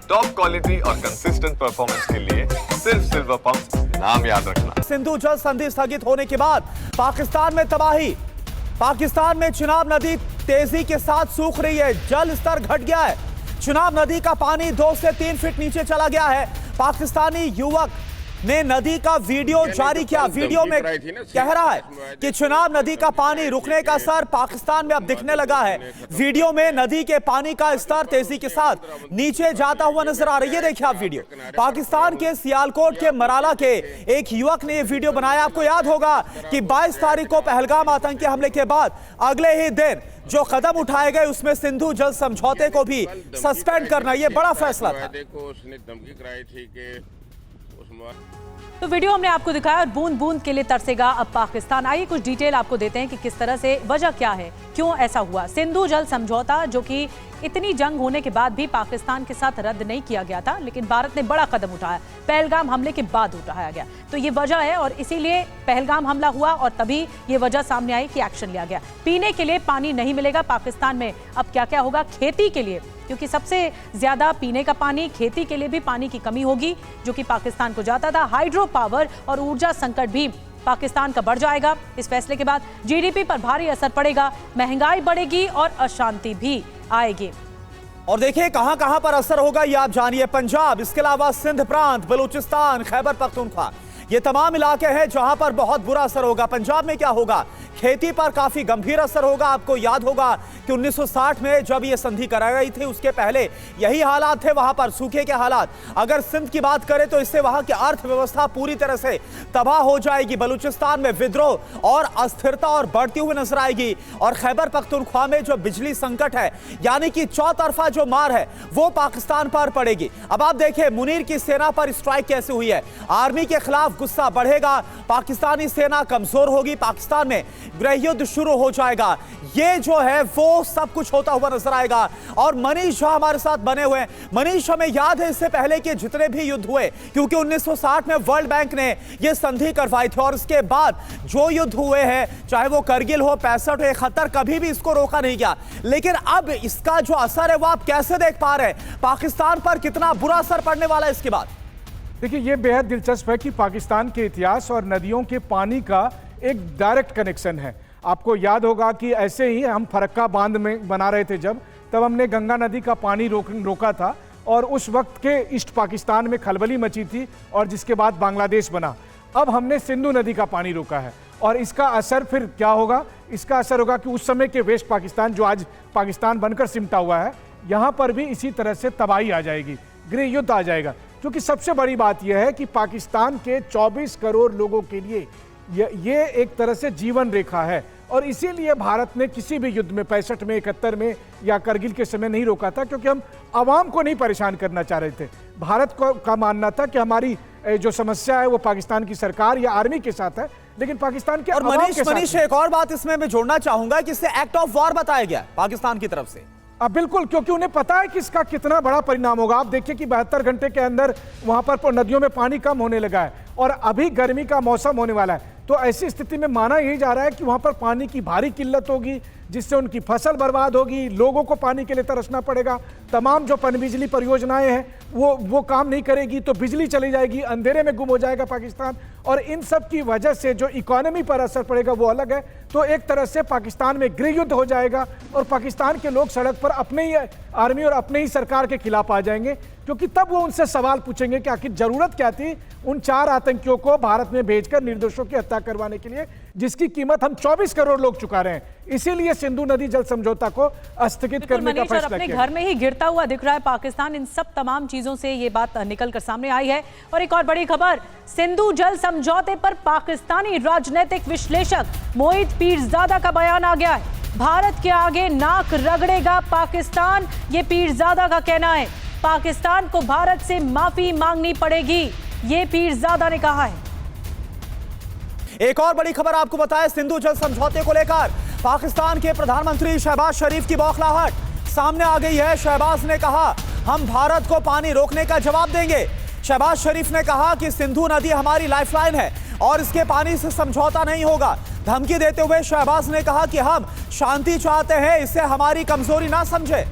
Top quality और consistent performance के लिए सिर्फ सिल्वर पंप नाम याद रखना। सिंधु जल संधि स्थगित होने के बाद पाकिस्तान में तबाही। पाकिस्तान में चिनाब नदी तेजी के साथ सूख रही है, जल स्तर घट गया है। चिनाब नदी का पानी 2 से 3 फीट नीचे चला गया है। पाकिस्तानी युवक ने नदी का वीडियो जारी किया। वीडियो में कह रहा है कि चिनाब नदी का पानी रुकने का असर पाकिस्तान में अब दिखने लगा है। वीडियो में नदी के पानी का स्तर तेजी के साथ नीचे जाता हुआ नजर आ रही है। देखिए आप वीडियो, पाकिस्तान के सियालकोट के मराला के एक युवक ने यह वीडियो बनाया। आपको याद होगा कि 22 तारीख को पहलगाम आतंकी हमले के बाद अगले ही दिन जो कदम उठाए गए उसमें सिंधु जल समझौते को भी सस्पेंड करना, यह बड़ा फैसला था। तो वीडियो हमने आपको दिखाया और बूंद बूंद के लिए तरसेगा अब पाकिस्तान। आइए कुछ डिटेल आपको देते हैं कि किस तरह से, वजह क्या है, क्यों ऐसा हुआ। सिंधु जल समझौता जो कि इतनी जंग होने के बाद भी पाकिस्तान के साथ रद्द नहीं किया गया था, लेकिन भारत ने बड़ा कदम उठाया, पहलगाम हमले के बाद उठाया गया। तो ये वजह है और इसीलिए पहलगाम हमला हुआ और तभी ये वजह सामने आई कि एक्शन लिया गया। पीने के लिए पानी नहीं मिलेगा पाकिस्तान में। अब क्या क्या होगा खेती के लिए, क्योंकि सबसे ज्यादा पीने का पानी, खेती के लिए भी पानी की कमी होगी जो कि पाकिस्तान को जाता था। हाइड्रो पावर और ऊर्जा संकट भी पाकिस्तान का बढ़ जाएगा। इस फैसले के बाद जीडीपी पर भारी असर पड़ेगा, महंगाई बढ़ेगी और अशांति भी आएगी। और देखिए कहां कहां पर असर होगा ये आप जानिए। पंजाब, इसके अलावा सिंध प्रांत, बलूचिस्तान, खैबर पख्तूनख्वा, ये तमाम इलाके हैं जहां पर बहुत बुरा असर होगा। पंजाब में क्या होगा, खेती पर काफी गंभीर असर होगा। आपको याद होगा कि 1960 में जब ये संधि कराई गई थी उसके पहले यही हालात थे वहां पर, सूखे के हालात। अगर सिंध की बात करें तो इससे वहां की अर्थव्यवस्था पूरी तरह से तबाह हो जाएगी। बलूचिस्तान में विद्रोह और अस्थिरता और बढ़ती हुई नजर आएगी। और खैबर पख्तूनख्वा में जो बिजली संकट है, यानी कि चौतरफा जो मार है वो पाकिस्तान पर पड़ेगी। अब आप देखिए मुनीर की सेना पर स्ट्राइक कैसे हुई है। आर्मी के खिलाफ गुस्सा बढ़ेगा, पाकिस्तानी सेना कमजोर होगी, पाकिस्तान में गृह युद्ध शुरू हो जाएगा। ये जो है वो सब कुछ होता हुआ नजर आएगा। और मनीष झा हमारे साथ बने हुए हैं। मनीष, हमें याद है इससे पहले के जितने भी युद्ध हुए, क्योंकि 1960 में वर्ल्ड बैंक ने ये संधि करवाई थी और इसके बाद जो युद्ध हुए हैं, चाहे वो करगिल हो, 65 हो, 71, कभी भी इसको रोका नहीं गया। लेकिन अब इसका जो असर है वो आप कैसे देख पा रहे हैं? पाकिस्तान पर कितना बुरा असर पड़ने वाला है इसके बाद? देखिए, ये बेहद दिलचस्प है कि पाकिस्तान के इतिहास और नदियों के पानी का एक डायरेक्ट कनेक्शन है। आपको याद होगा कि ऐसे ही हम फरक्का बांध में बना रहे थे तब हमने गंगा नदी का पानी रोका था और उस वक्त के ईस्ट पाकिस्तान में खलबली मची थी और जिसके बाद बांग्लादेश बना। अब हमने सिंधु नदी का पानी रोका है और इसका असर फिर क्या होगा? इसका असर होगा कि उस समय के वेस्ट पाकिस्तान जो आज पाकिस्तान बनकर सिमटा हुआ है, यहाँ पर भी इसी तरह से तबाही आ जाएगी, गृह युद्ध आ जाएगा। क्योंकि सबसे बड़ी बात यह है कि पाकिस्तान के 24 करोड़ लोगों के लिए ये एक तरह से जीवन रेखा है और इसीलिए भारत ने किसी भी युद्ध में 65 में, 71 में या करगिल के समय नहीं रोका था, क्योंकि हम आवाम को नहीं परेशान करना चाह रहे थे। भारत का मानना था कि हमारी जो समस्या है वो पाकिस्तान की सरकार या आर्मी के साथ है, लेकिन पाकिस्तान के आवाम के साथ। मनीष, एक और बात इसमें मैं जोड़ना चाहूंगा कि इसे एक्ट ऑफ वॉर बताया गया पाकिस्तान की तरफ से। बिल्कुल, क्योंकि उन्हें पता है कि इसका कितना बड़ा परिणाम होगा। आप देखिए कि 72 घंटे के अंदर वहां पर नदियों में पानी कम होने लगा है और अभी गर्मी का मौसम होने वाला है। तो ऐसी स्थिति में माना यही जा रहा है कि वहां पर पानी की भारी किल्लत होगी, जिससे उनकी फसल बर्बाद होगी, लोगों को पानी के लिए तरसना पड़ेगा। तमाम जो पनबिजली परियोजनाएं हैं वो काम नहीं करेगी, तो बिजली चली जाएगी, अंधेरे में गुम हो जाएगा पाकिस्तान। और इन सब की वजह से जो इकोनॉमी पर असर पड़ेगा वो अलग है। तो एक तरह से पाकिस्तान में गृह युद्ध हो जाएगा और पाकिस्तान के लोग सड़क पर अपने ही आर्मी और अपने ही सरकार के खिलाफ आ जाएंगे, क्योंकि तब वो उनसे सवाल पूछेंगे कि आखिर जरूरत क्या थी उन 4 आतंकियों को भारत में भेजकर निर्दोषों की हत्या करवाने के लिए, जिसकी कीमत हम 24 करोड़ लोग चुका रहे हैं। इसीलिए सिंधु नदी जल समझौता को स्थगित करने का फैसला किया। अपने घर में ही गिरता हुआ दिख रहा है पाकिस्तान। इन सब तमाम चीजों से ये बात निकल कर सामने आई है। और एक और बड़ी खबर, सिंधु जल समझौते पर पाकिस्तानी राजनीतिक विश्लेषक मोहित पीरजादा का बयान आ गया है। भारत के आगे नाक रगड़ेगा पाकिस्तान, ये पीरजादा का कहना है। पाकिस्तान को भारत से माफी मांगनी पड़ेगी, ये पीरजादा ने कहा है। एक और बड़ी खबर आपको बताएं, सिंधु जल समझौते को लेकर पाकिस्तान के प्रधानमंत्री शहबाज शरीफ की बौखलाहट सामने आ गई है। शहबाज ने कहा हम भारत को पानी रोकने का जवाब देंगे। शहबाज शरीफ ने कहा कि सिंधु नदी हमारी लाइफलाइन है और इसके पानी से समझौता नहीं होगा। धमकी देते हुए शहबाज ने कहा कि हम शांति चाहते हैं, इसे हमारी कमजोरी ना समझे।